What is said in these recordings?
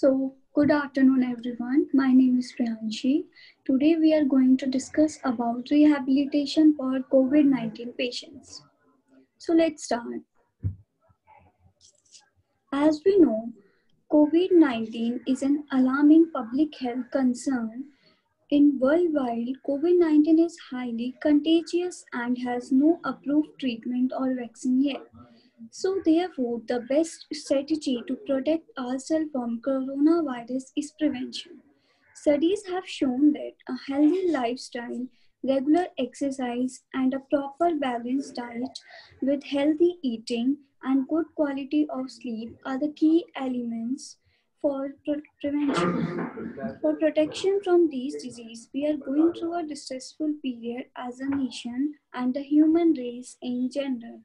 Good afternoon, everyone. My name is Priyanshi. Today, we are going to discuss about rehabilitation for COVID-19 patients. Let's start. As we know, COVID-19 is an alarming public health concern. In worldwide, COVID-19 is highly contagious and has no approved treatment or vaccine yet. So, therefore, the best strategy to protect ourselves from coronavirus is prevention. Studies have shown that a healthy lifestyle, regular exercise, and a proper balanced diet with healthy eating and good quality of sleep are the key elements for prevention. For protection from these diseases, we are going through a distressful period as a nation and the human race in general.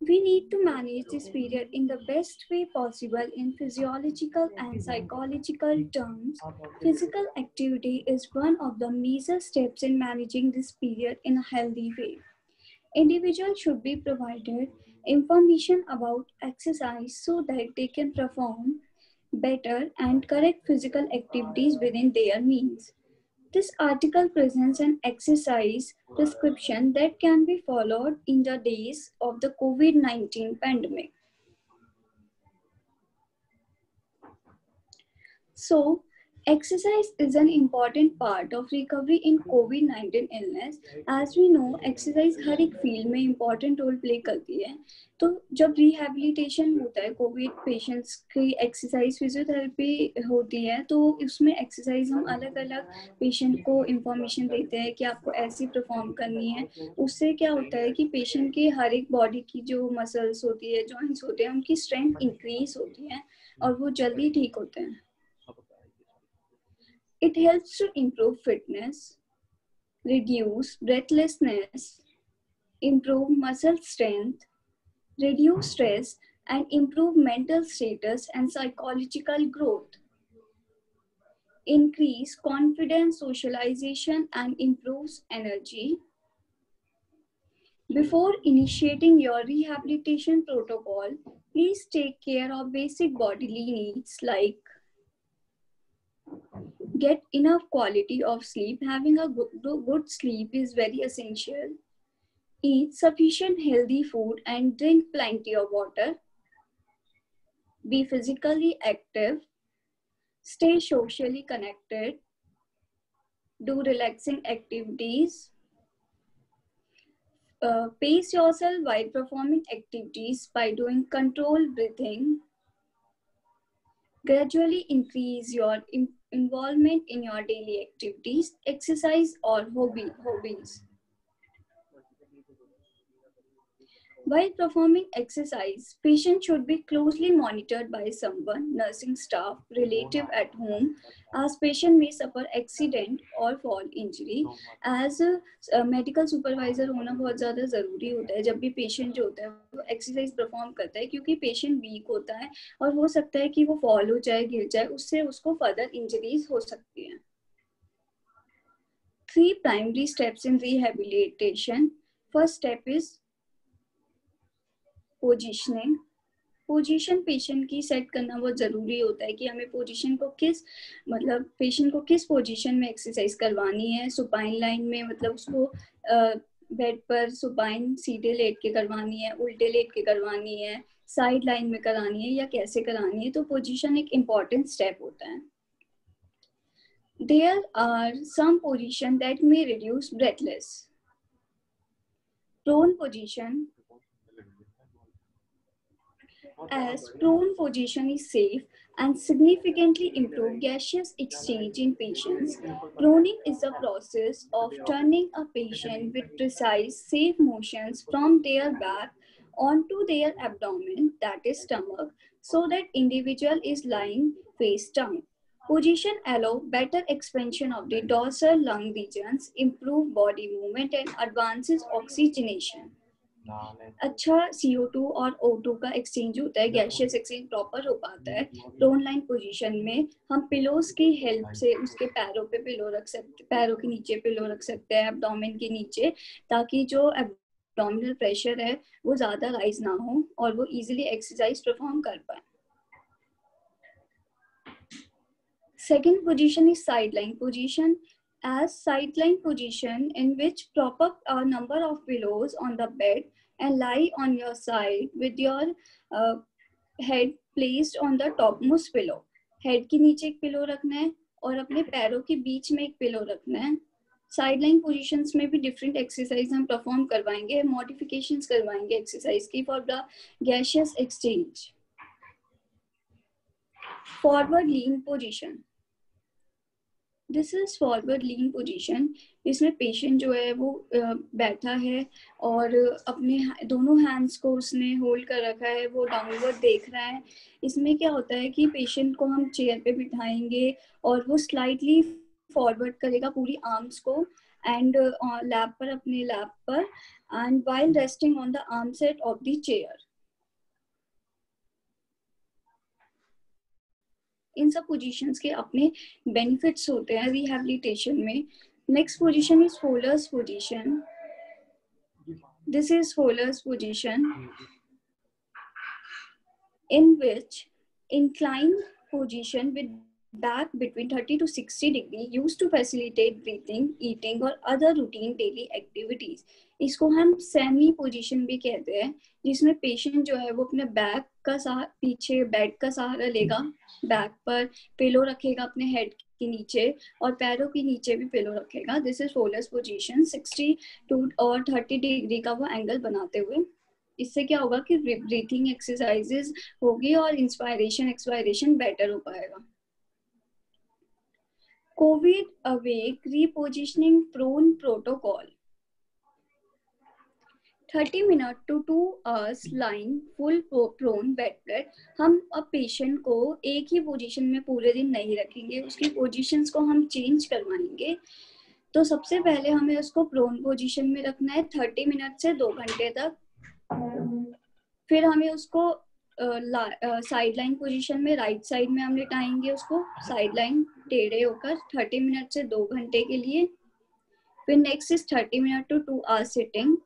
We need to manage this period in the best way possible in physiological and psychological terms. Physical activity is one of the major steps in managing this period in a healthy way. Individuals should be provided information about exercise so that they can perform better and correct physical activities within their means. This article presents an exercise prescription that can be followed in the days of the COVID-19 pandemic. So, exercise is an important part of recovery in COVID-19 illness. As we know, exercise हर एक field में important role play करती है. तो जब rehabilitation होता है Covid patients की exercise physiotherapy होती है तो उसमें एक्सरसाइज हम अलग अलग पेशेंट को इंफॉर्मेशन देते हैं कि आपको ऐसी परफॉर्म करनी है. उससे क्या होता है कि पेशेंट की हर एक बॉडी की जो मसल्स होती है, जॉइंट्स होते हैं, उनकी स्ट्रेंथ इंक्रीज होती है और वो जल्दी ठीक होते हैं. It helps to improve fitness, reduce breathlessness, improve muscle strength, reduce stress, and improve mental status and psychological growth. Increase confidence, socialization, and improves energy. Before initiating your rehabilitation protocol, please take care of basic bodily needs like get enough quality of sleep. Having a good sleep is very essential. Eat sufficient healthy food and drink plenty of water. Be physically active. Stay socially connected. Do relaxing activities. Pace yourself while performing activities by doing controlled breathing. Gradually increase your involvement in your daily activities, exercise or hobbies. While performing exercise, patients should be closely monitored by someone, nursing staff, relative at home, as patient may suffer accident or fall injury. As a medical supervisor होना बहुत ज़्यादा ज़रूरी होता है जब भी patient जो होता है वो एक्सरसाइज परफॉर्म करता है, क्योंकि पेशेंट वीक होता है और हो सकता है कि वो फॉल हो जाए, गिर जाए, उससे उसको फर्दर इंजरीज हो सकती हैं. 3 primary steps in rehabilitation. First step is positioning. Position patient की सेट करना बहुत ज़रूरी होता है कि हमें पोजीशन को पेशेंट को किस पोजीशन में एक्सरसाइज करवानी है. सुपाइन लाइन में मतलब उसको बेड पर सुपाइन सीधे लेट के करवानी है, उल्टे लेट के करवानी है, साइड लाइन में करानी है या कैसे करानी है. तो पोजीशन एक इम्पॉर्टेंट स्टेप होता है. There are some position that may reduce breathless. Prone position. As prone position is safe and significantly improve gaseous exchange in patients. Proning is the process of turning a patient with precise, safe motions from their back onto their abdomen, that is stomach, so that individual is lying face down. Position allow better expansion of the dorsal lung regions, improve body movement and advances oxygenation. अच्छा CO2 और O2 का exchange होता है, gaseous exchange proper हो पाता है. Prone line position में हम पिलोज की हेल्प से उसके पैरों पे पिलो रख सकते, पैरों के नीचे पिलो रख सकते हैं, एब्डोमेन के नीचे, ताकि जो एब्डोमिनल प्रेशर है वो ज़्यादा राइज ना हो और वो इजीली एक्सरसाइज परफॉर्म कर पाए. Second position is sideline position. As sideline position, in which prop up a number of pillows on the bed and lie on your side with your head placed on the topmost pillow. Head के नीचे एक pillow रखना है और अपने पैरों के बीच में एक पिलो रखना है. साइडलाइन पोजीशंस में भी डिफरेंट एक्सरसाइज हम परफॉर्म करवाएंगे, मॉडिफिकेशंस करवाएंगे एक्सरसाइज की for the gaseous exchange. Forward lean position. This is forward lean position. इसमें पेशेंट जो है वो बैठा है और अपने दोनों हैंड्स को उसने होल्ड कर रखा है, वो डाउनवर्ड देख रहा है. इसमें क्या होता है कि पेशेंट को हम चेयर पे बिठाएंगे और वो स्लाइटली फॉरवर्ड करेगा पूरी आर्म्स को एंड लैप पर, अपने लैप पर, and while resting on the arm set of the chair. इन सब पोजीशंस के अपने बेनिफिट्स होते हैं रिहैबिलिटेशन में. Next position is Fowler's position. This is Fowler's position in which inclined position with back between 30 to 60 degree used to facilitate breathing, eating और other routine daily activities. इसको हम सेमी पोजीशन भी कहते हैं, जिसमें पेशेंट जो है वो अपने बैक का पीछे बेड का सहारा लेगा, बैक पर पिलो रखेगा अपने हेड के नीचे और पैरों के नीचे भी पिलो रखेगा. This is Fowler's position. 60 to और 30 डिग्री का वो एंगल बनाते हुए. इससे क्या होगा कि ब्रीथिंग एक्सरसाइजेस होगी और इंस्पायरेशन एक्सपायरेशन बेटर हो पाएगा. Covid awake repositioning prone protocol. 30 minute to 2 hours lying full prone bed. हम अब पेशेंट को एक ही पोजीशन में पूरे दिन नहीं रखेंगे, उसकी पोजीशंस को हम चेंज करवाएंगे. तो सबसे पहले हमें उसको प्रोन पोजीशन में रखना है 30 मिनट से 2 घंटे तक. फिर हमें उसको साइड लाइन पोजीशन में राइट साइड में हम लेटाएंगे उसको साइड लाइन टेढ़े होकर 30 मिनट से 2 घंटे के लिए. फिर next is 30 minute to 2 hours sitting.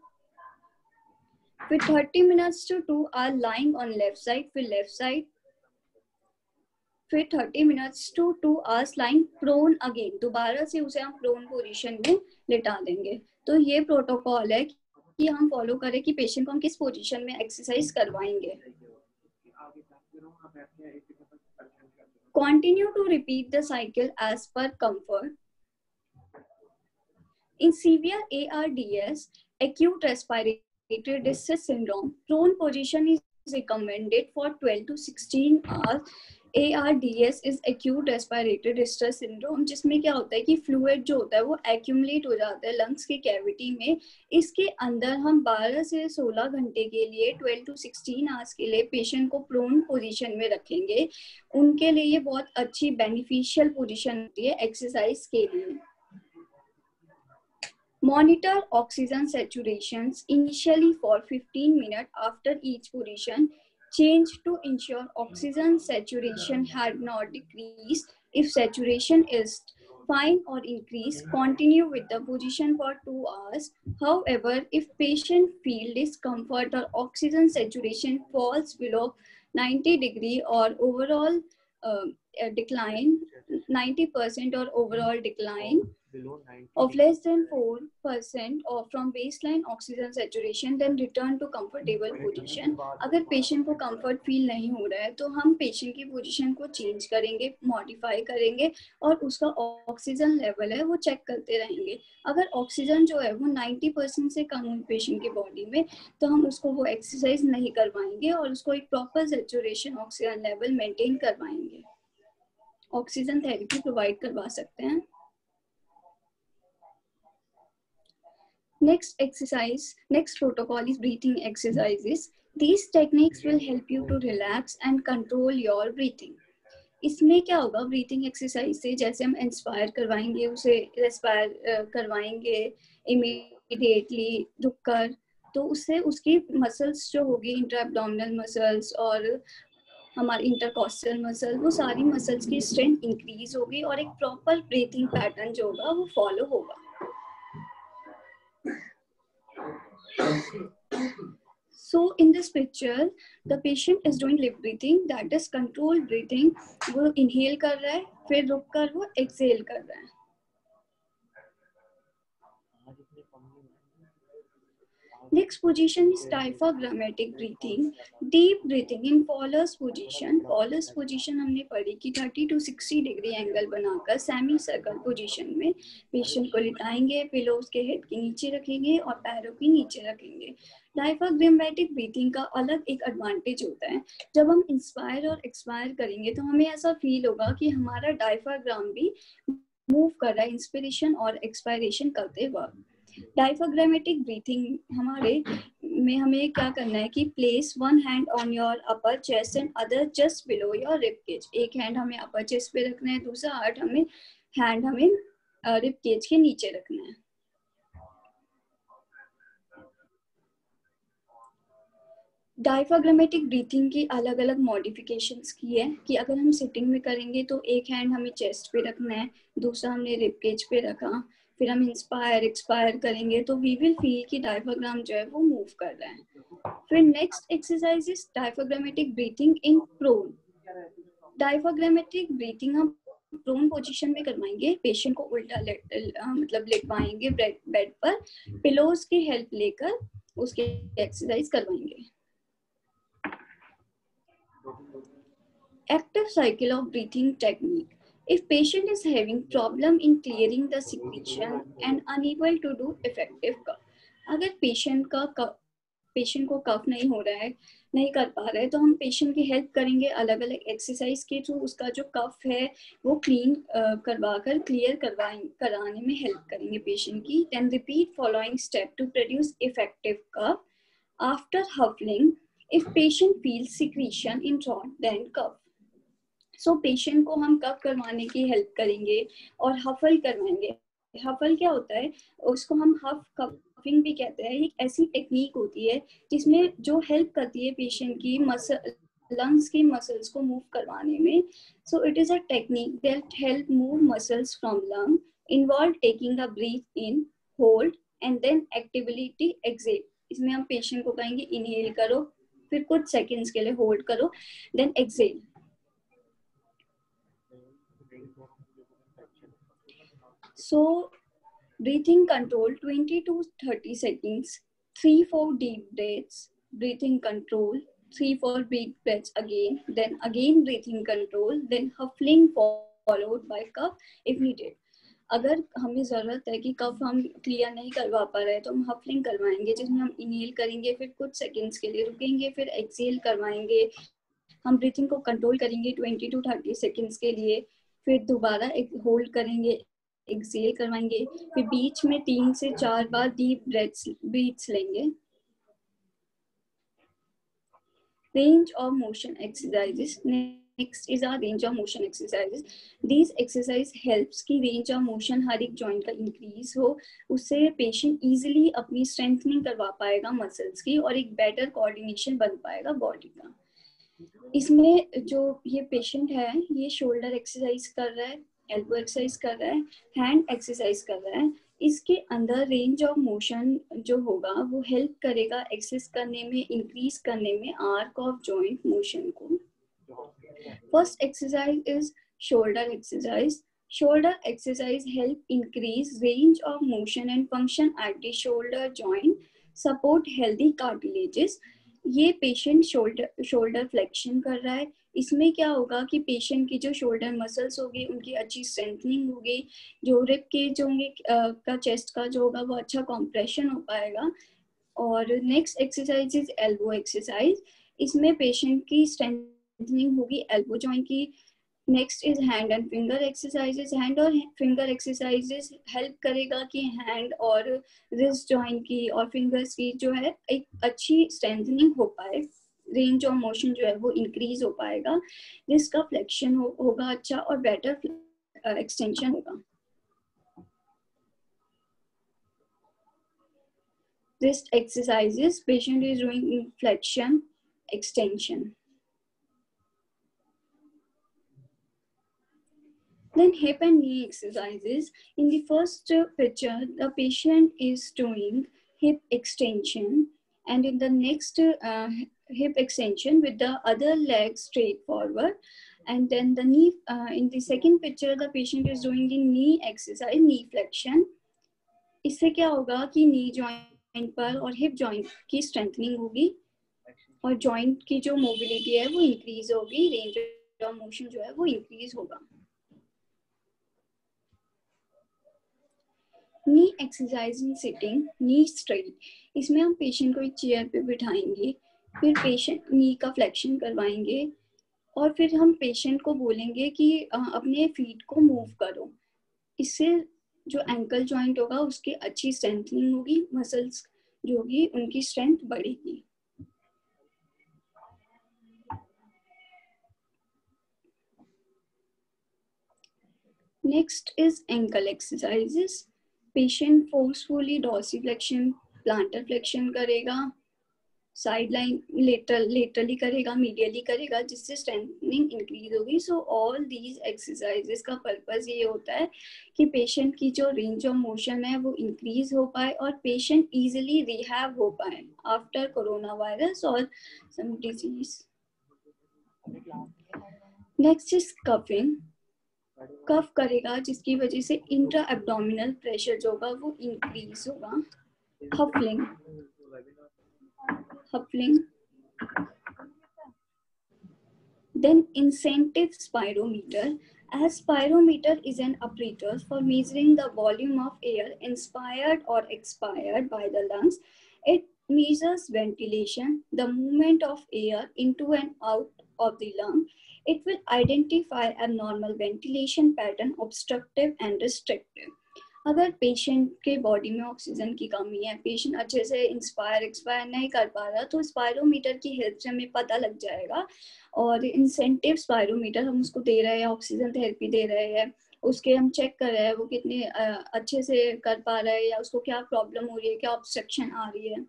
फिर 30 minutes to 2 hour lying on left side, फिर लेफ्ट साइड. फिर 30 minutes to 2 hours lying prone again. दोबारा से उसे हम प्रोन पोजीशन में लेटा देंगे. तो ये प्रोटोकॉल है कि हम फॉलो करें कि पेशेंट को हम किस पोजीशन में एक्सरसाइज करवाएंगे. Continue to repeat the cycle as per comfort. In severe ARDS, acute respiratory distress syndrome, prone position is recommended for 12 to 16 hours. ARDS is acute respiratory distress syndrome, जिसमें क्या होता है कि फ्लूइड जो होता है वो एक्यूमुलेट हो जाता है लंग्स के कैविटी में. इसके अंदर हम 12 से 16 घंटे के लिए 12 to 16 आवर्स के लिए पेशेंट को प्रोन पोजीशन में रखेंगे. उनके लिए ये बहुत अच्छी बेनिफिशियल पोजीशन होती है एक्सरसाइज के लिए. Monitor oxygen saturations initially for 15 minutes after each position. Change to ensure oxygen saturation had not decreased. If saturation is fine or increased, continue with the position for 2 hours. However, if patient feel discomfort or oxygen saturation falls below 90 degree or overall decline, 90% or overall decline of less than 4% or from baseline oxygen saturation, then return to comfortable position. अगर patient को comfort feel नहीं हो रहा है तो हम patient की position को चेंज करेंगे, मॉडिफाई करेंगे और उसका ऑक्सीजन लेवल है वो चेक करते रहेंगे. अगर ऑक्सीजन जो है वो 90% से कम हो पेशेंट की बॉडी में तो हम उसको वो एक्सरसाइज नहीं करवाएंगे और उसको एक proper saturation oxygen level maintain करवाएंगे. ऑक्सीजन थेरेपी प्रोवाइड करवा सकते हैं. Next protocol is breathing exercises. These techniques will help you to relax and control your breathing. इसमें क्या होगा ब्रीथिंग एक्सरसाइज से, जैसे हम इंस्पायर करवाएंगे उसे रेस्पायर करवाएंगे इमीडिएटली रुककर, तो उससे उसकी मसल्स जो होगी इंट्रा एब्डोमिनल मसल्स और हमारी इंटरकॉस्टल मसल, वो सारी मसल्स की स्ट्रेंथ इंक्रीज होगी और एक प्रॉपर ब्रीथिंग पैटर्न जो होगा वो फॉलो होगा. So in this picture the patient is doing lip breathing, that is controlled breathing. वो inhale कर रहा है, फिर रुक कर वो exhale कर रहा है. Next position is diaphragmatic breathing. Deep breathing in Fowler's position. Fowler's position हमने पढ़ी कि 30 to 60 डिग्री एंगल बनाकर सेमी सर्कल पोजीशन में पेशेंट को लिटाएंगे, पिलोज के हेड के नीचे रखेंगे और पैरों के नीचे रखेंगे. डायफ्राग्मेटिक ब्रीथिंग का अलग एक एडवांटेज होता है. जब हम इंस्पायर और एक्सपायर करेंगे तो हमें ऐसा फील होगा कि हमारा डायफ्राग्राम भी मूव कर रहा है इंस्पिरेशन और एक्सपायरेशन करते वक्त. डायफ्राग्मेटिक ब्रीथिंग हमारे में हमें क्या करना है कि place one hand on your upper chest and other just below your rib cage. एक हैंड हमें अपर चेस्ट पे रखना है, दूसरा हैंड हमें रिब केज के नीचे रखना है. डायफ्राग्मेटिक ब्रीथिंग की अलग अलग मॉडिफिकेशंस की है कि अगर हम सिटिंग में करेंगे तो एक हैंड हमें चेस्ट पे रखना है, दूसरा हमने रिब केज पे रखा, फिर हम इंस्पायर एक्सपायर करेंगे तो वी विल फील कि डायफ्राग्राम जो है वो मूव कर रहा है. फिर next exercise is diaphragmatic breathing in prone. Diaphragmatic breathing हम प्रोन पोजीशन में करवाएंगे. पेशेंट को उल्टा मतलब लेटवाएंगे बेड पर, पिलोज की हेल्प लेकर उसकी एक्सरसाइज करवाएंगे. Active cycle of breathing technique. If patient is having problem in clearing the secretion and unable to do effective cough, अगर पेशेंट को कफ नहीं हो रहा है, नहीं कर पा रहे, तो हम पेशेंट की हेल्प करेंगे अलग अलग एक्सरसाइज के थ्रू. उसका जो कफ है वो क्लीन करवाकर क्लियर कराने में हेल्प करेंगे पेशेंट की. Then repeat following step to produce effective cough. After huffing, if patient feels secretion in throat, then cough. So patient को हम कफ करवाने की हेल्प करेंगे और हफल करवाएंगे. हफल क्या होता है, उसको हम हफ कफिंग भी कहते हैं. एक ऐसी टेक्निक होती है जिसमें जो हेल्प करती है पेशेंट की लंग्स की मसल्स को मूव करवाने में. So it is a technique that help move muscles from lung, involve taking the breath in, hold and then activity exhale. इसमें हम पेशेंट को कहेंगे इनहेल करो, फिर कुछ सेकंड्स के लिए होल्ड करो, then exhale. So breathing control 20 to 30 seconds, 3-4 deep breaths, breathing control, 3-4 deep breaths again, then again breathing control, then huffling followed by cough if needed. अगर हमें ज़रूरत है कि कफ हम क्लियर नहीं करवा पा रहे तो हम हफलिंग करवाएंगे, जिसमें हम इनहेल करेंगे, फिर कुछ सेकंड्स के लिए रुकेंगे, फिर एक्सेल करवाएंगे. हम ब्रीथिंग को कंट्रोल करेंगे 20 to 30 सेकंड्स के लिए, फिर दोबारा होल्ड करेंगे, एक्सेल करवाएंगे, फिर बीच में 3 से 4 बार डीप ब्रीथ्स लेंगे. Range of motion exercises. Next is our range of motion exercises. These exercise helps कि range of motion हर एक joint का increase हो, उससे patient easily अपनी strengthening करवा पाएगा muscles की और एक better coordination बन पाएगा body का. इसमें जो ये पेशेंट है ये शोल्डर एक्सरसाइज कर रहा है, एल्बो एक्सरसाइज कर रहा है, हैंड एक्सरसाइज कर रहा है. इसके अंदर रेंज ऑफ मोशन जो होगा वो हेल्प करेगा एक्सेस करने में, इंक्रीज करने में आर्क ऑफ जॉइंट मोशन को. First exercise is shoulder exercise. Shoulder exercise help increase range of motion and function at the shoulder joint, support healthy cartilages. ये पेशेंट शोल्डर फ्लेक्शन कर रहा है. इसमें क्या होगा कि पेशेंट की जो शोल्डर मसल्स होगी उनकी अच्छी स्ट्रेंथनिंग होगी, जो रिब केज होंगे का चेस्ट का जो होगा वो अच्छा कॉम्प्रेशन हो पाएगा. और next exercise is elbow exercise. इसमें पेशेंट की स्ट्रेंथनिंग होगी एल्बो जॉइंट की. Next is hand and finger exercises. Hand और फिंगर एक्सरसाइजेस हेल्प करेगा कि हैंड और रिस्ट जॉइंट की और फिंगर्स की जो है एक अच्छी स्ट्रेंथनिंग हो पाए, रेंज ऑफ मोशन जो है वो इंक्रीज हो पाएगा, जिसका फ्लेक्शन होगा अच्छा और बेटर एक्सटेंशन होगा. Wrist exercises, patient is doing flexion, extension. Then hip and knee exercises. In the first picture, the patient is doing hip extension and in the next hip extension with the other leg straight forward. And then the knee, in the second picture, the patient is doing the knee exercise, knee flexion. इससे क्या होगा कि knee joint पर और hip joint की strengthening होगी और joint की जो मोबिलिटी है वो इंक्रीज होगी, रेंज ऑफ मोशन जो है वो इंक्रीज होगा. Knee exercise in sitting, knee straight. इसमें हम पेशेंट को एक चेयर पे बिठाएंगे, फिर पेशेंट नी का फ्लेक्शन करवाएंगे और फिर हम पेशेंट को बोलेंगे कि अपने फीट को मूव करो. इससे जो एंकल जॉइंट होगा उसकी अच्छी स्ट्रेंथनिंग होगी, मसल्स जो होगी उनकी स्ट्रेंथ बढ़ेगी. Next is ankle exercises. Patient forcefully dorsiflexion, plantar flexion करेगा, साइड लाइन लेटरली करेगा, मीडियली करेगा, जिससे स्ट्रेंथनिंग इंक्रीज होगी. सो ऑल दीज एक्सरसाइजेस का पर्पस ये होता है कि पेशेंट की जो रेंज ऑफ मोशन है वो इंक्रीज हो पाए और पेशेंट इजीली रिहैब हो पाए आफ्टर कोरोना वायरस और some disease. Next is coughing. Cough करेगा जिसकी वजह से इंट्रा एब्डोमिनल प्रेशर जो होगा वो इंक्रीज होगा. Huffling. Then incentive spirometer. As spirometer is an apparatus for measuring the volume of air inspired or expired by the lungs. It measures ventilation, the movement of air into and out of the lung. It will identify abnormal ventilation pattern, obstructive and restrictive. अगर patient के body में oxygen की कमी है, patient अच्छे से inspire expire नहीं कर पा रहा, तो स्पायरोमीटर की हेल्प से हमें पता लग जाएगा. और इंसेंटिव स्पायरोमीटर हम उसको दे रहे हैं, ऑक्सीजन थेरेपी दे रहे हैं, उसके हम चेक कर रहे हैं वो कितने अच्छे से कर पा रहा है या उसको क्या प्रॉब्लम हो रही है, क्या ऑब्स्ट्रक्शन आ रही है.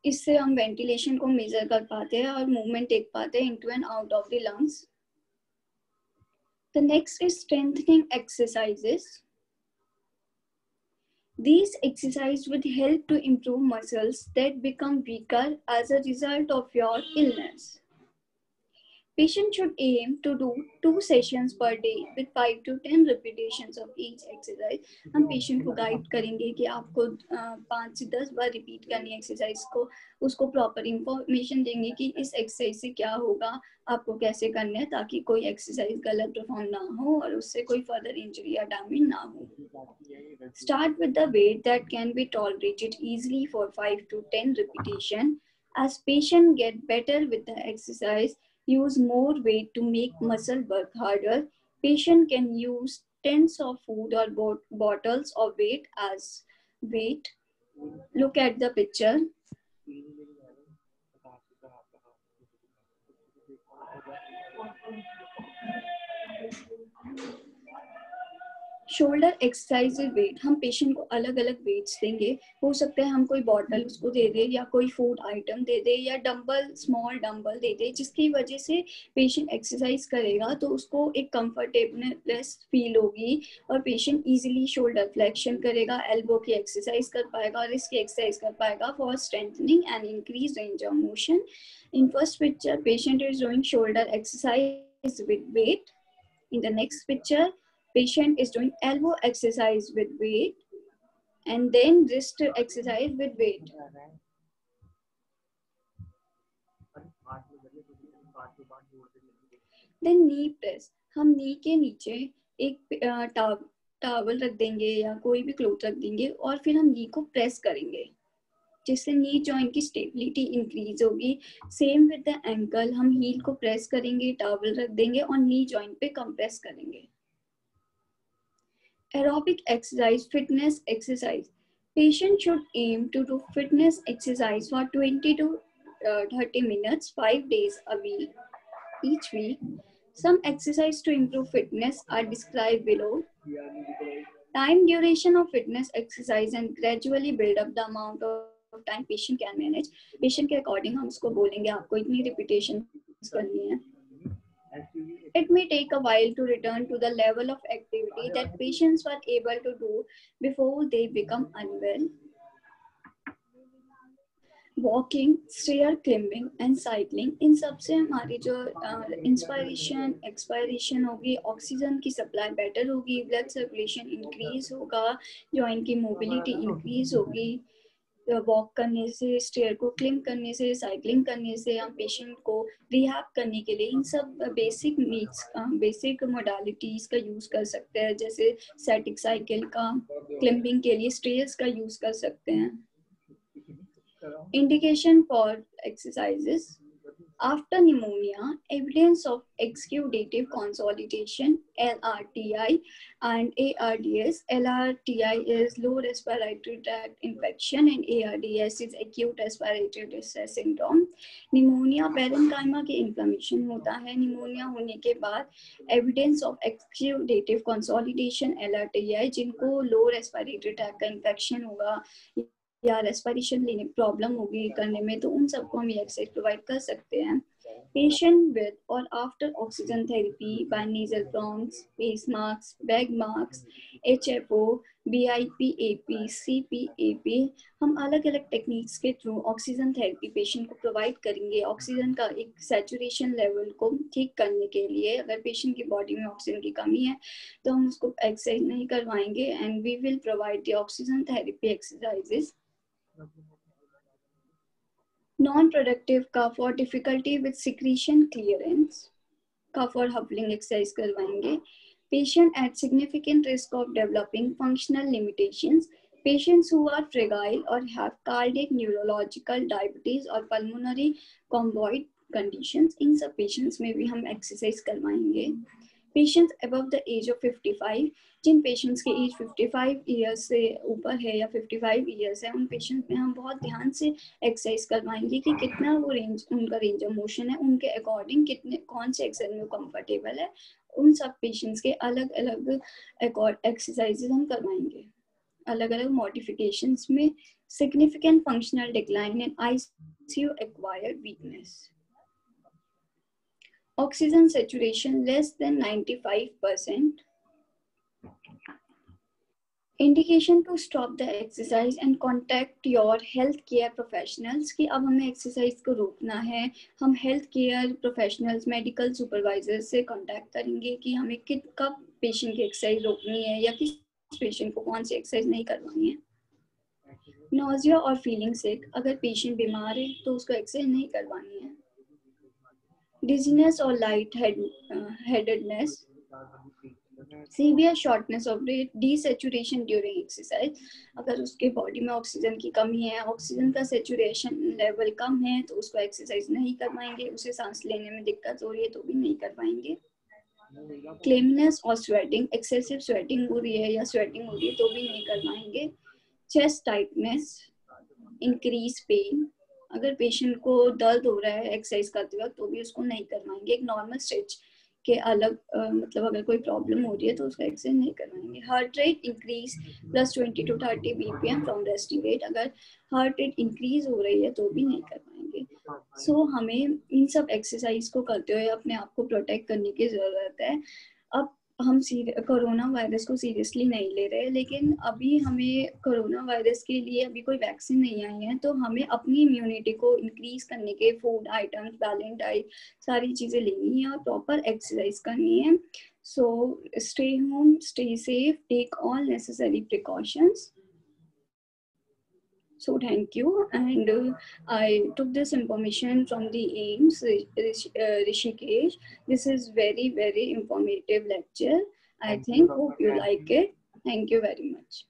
इससे हम वेंटिलेशन को मेजर कर पाते हैं और मूवमेंट देख पाते हैं into and out of the lungs. The next is strengthening exercises. These exercises would help to improve muscles that become weaker as a result of your illness. Patient should aim to do 2 sessions per day with 5 to 10 repetitions of each exercise. हम patient को guide करेंगे कि आपको 5 से 10 बार repeat करनी है exercise को, उसको प्रॉपर इंफॉर्मेशन देंगे कि इस एक्सरसाइज से क्या होगा, आपको कैसे करना है, ताकि कोई एक्सरसाइज गलत परफॉर्म ना हो और उससे कोई फर्दर इंजरी या डैमेज ना हो. Start with the weight that can be tolerated easily for 5 to 10 repetition. As patient get better with the exercise, use more weight to make muscle work harder. Patient can use tins of food or bottles of weight as weight. Look at the picture. Shoulder exercise weight, हम patient को अलग अलग weights देंगे. हो सकता है हम कोई बॉटल उसको दे दे या कोई फूड आइटम दे दे या डंबल, स्मॉल डंबल दे दे, जिसकी वजह से पेशेंट एक्सरसाइज करेगा तो उसको एक कंफर्टेबलनेस फील होगी और पेशेंट इजीली शोल्डर फ्लेक्शन करेगा, एल्बो की एक्सरसाइज कर पाएगा और इसकी एक्सरसाइज कर पाएगा for strengthening and increase range of motion. In first picture patient is doing shoulder exercise with weight. In the next picture, patient is doing elbow exercise with weight and then wrist exercise with weight. Then knee press. हम नी के नीचे एक towel रख देंगे या कोई भी cloth रख देंगे और फिर हम नी को प्रेस करेंगे, जिससे नी जॉइंट की स्टेबिलिटी इंक्रीज होगी. सेम विद द एंकल, हम हील को प्रेस करेंगे, टावल रख देंगे और नी जॉइंट पे कंप्रेस करेंगे. Aerobic exercise, fitness exercise. Patient should aim to do fitness exercise for 20 to 30 minutes, 5 days a week, each week. Some exercise to improve fitness are described below. Time duration of fitness exercise and gradually build up the amount of time patient can manage. Patient के according हम उसको बोलेंगे आपको इतनी repetition करनी है. It may take a while to return to the level of activity that patients were able to do before they become unwell. Walking, stair climbing and cycling, इन सब से हमारी जो इंस्पायरेशन एक्सपायरेशन होगी, ऑक्सीजन की supply better होगी, blood circulation increase होगा, joint की मोबिलिटी इंक्रीज होगी। वॉक करने से, स्टेयर को क्लिम करने से, साइकिलिंग करने से, हम पेशेंट को रिहैब करने के लिए इन सब बेसिक नीड्स, बेसिक मोडालिटीज का यूज कर सकते हैं, जैसे स्टैटिक साइकिल का, क्लिम्बिंग के लिए स्टेयर्स का यूज कर सकते हैं। Indication for exercises. After pneumonia, evidence of exudative consolidation, LRTI, and ARDS. LRTI is low respiratory tract infection and ARDS is acute respiratory distress syndrome. Pneumonia parenchyma की inflammation होता है। Pneumonia होने के बाद evidence of exudative consolidation, LRTI, जिनको low respiratory tract का infection होगा या रेस्पिरेशन लेने प्रॉब्लम होगी करने में, तो उन सबको हम ये एक्सरसाइज प्रोवाइड कर सकते हैं। पेशेंट विद और after oxygen therapy by nasal prongs, face mask, bag mask, HFO, BIPAP, CPAP, हम अलग अलग टेक्निक्स के थ्रू ऑक्सीजन थेरेपी पेशेंट को प्रोवाइड करेंगे। ऑक्सीजन का एक सैचुरेशन लेवल को ठीक करने के लिए, अगर पेशेंट की बॉडी में ऑक्सीजन की कमी है तो हम उसको एक्सरसाइज नहीं करवाएंगे, and we will provide the oxygen therapy exercises. Non-productive cough or difficulty with secretion clearance, cough or huffling exercise करवाएंगे। Patient at significant risk of developing functional limitations, patients who are fragile or have cardiac, neurological, diabetes or pulmonary comorbid conditions, इन सब patients में भी हम exercise करवाएंगे। Patients above the age of 55, जिन patients के age 55 years से ऊपर है या 55 ईयर्स है, उन पेशेंट में हम बहुत ध्यान से एक्सरसाइज करवाएंगे कि कितना वो रेंज, उनका रेंज ऑफ मोशन है, उनके अकॉर्डिंग कितने कौन से एक्सरसाइज में कंफर्टेबल है, उन सब पेशेंट्स के अलग अलग एक्सरसाइजेज हम करवाएंगे। अलग अलग मॉडिफिकेशंस में significant functional decline in ICU acquired weakness, oxygen saturation less than 95%, indication to stop the exercise and contact your health care professionals, कि अब हमें एक्सरसाइज को रोकना है, हम health care professionals, medical supervisor से कांटेक्ट करेंगे कि हमें कब पेशेंट की एक्सरसाइज रोकनी है या किस पेशेंट को कौन सी एक्सरसाइज नहीं करवानी है। नोजिया और फीलिंग सिक, अगर पेशेंट बीमार है तो उसको एक्सरसाइज नहीं करवानी है। डिजीनेस और light headedness, severe shortness of breath, desaturation during exercise, अगर उसके बॉडी में ऑक्सीजन की कमी है, ऑक्सीजन का सेचुरेशन लेवल कम है, तो उसको एक्सरसाइज नहीं करवाएंगे। उसे सांस लेने में दिक्कत हो रही है तो भी नहीं करवाएंगे। क्लेमनेस और स्वेटिंग, एक्सेसिव स्वेटिंग हो रही है या स्वेटिंग हो रही है तो भी नहीं करवाएंगे। चेस्ट टाइटनेस, इंक्रीज पेन, अगर पेशेंट को दर्द हो रहा है एक्सरसाइज करते वक्त तो भी उसको नहीं करवाएंगे। एक नॉर्मल स्ट्रेच के अलग मतलब अगर कोई प्रॉब्लम हो रही है तो उसका एक्सरसाइज नहीं करवाएंगे। Heart rate increase +20 to 30 BPM from resting rate, अगर हार्ट रेट इंक्रीज हो रही है तो भी नहीं करवाएंगे। सो हमें इन सब एक्सरसाइज को करते हुए अपने आप को प्रोटेक्ट करने की ज़रूरत है। अब हम कोरोना वायरस को सीरियसली नहीं ले रहे, लेकिन अभी हमें कोरोना वायरस के लिए अभी कोई वैक्सीन नहीं आई है, तो हमें अपनी इम्यूनिटी को इंक्रीज करने के फूड आइटम्स, बैलेंस डाइट, सारी चीज़ें लेनी है और प्रॉपर एक्सरसाइज करनी है। So stay home, stay safe, take all necessary precautions. So thank you, and I took this information from the AIIMS Rishikesh. This is very informative lecture. I think, hope you like it. Thank you very much.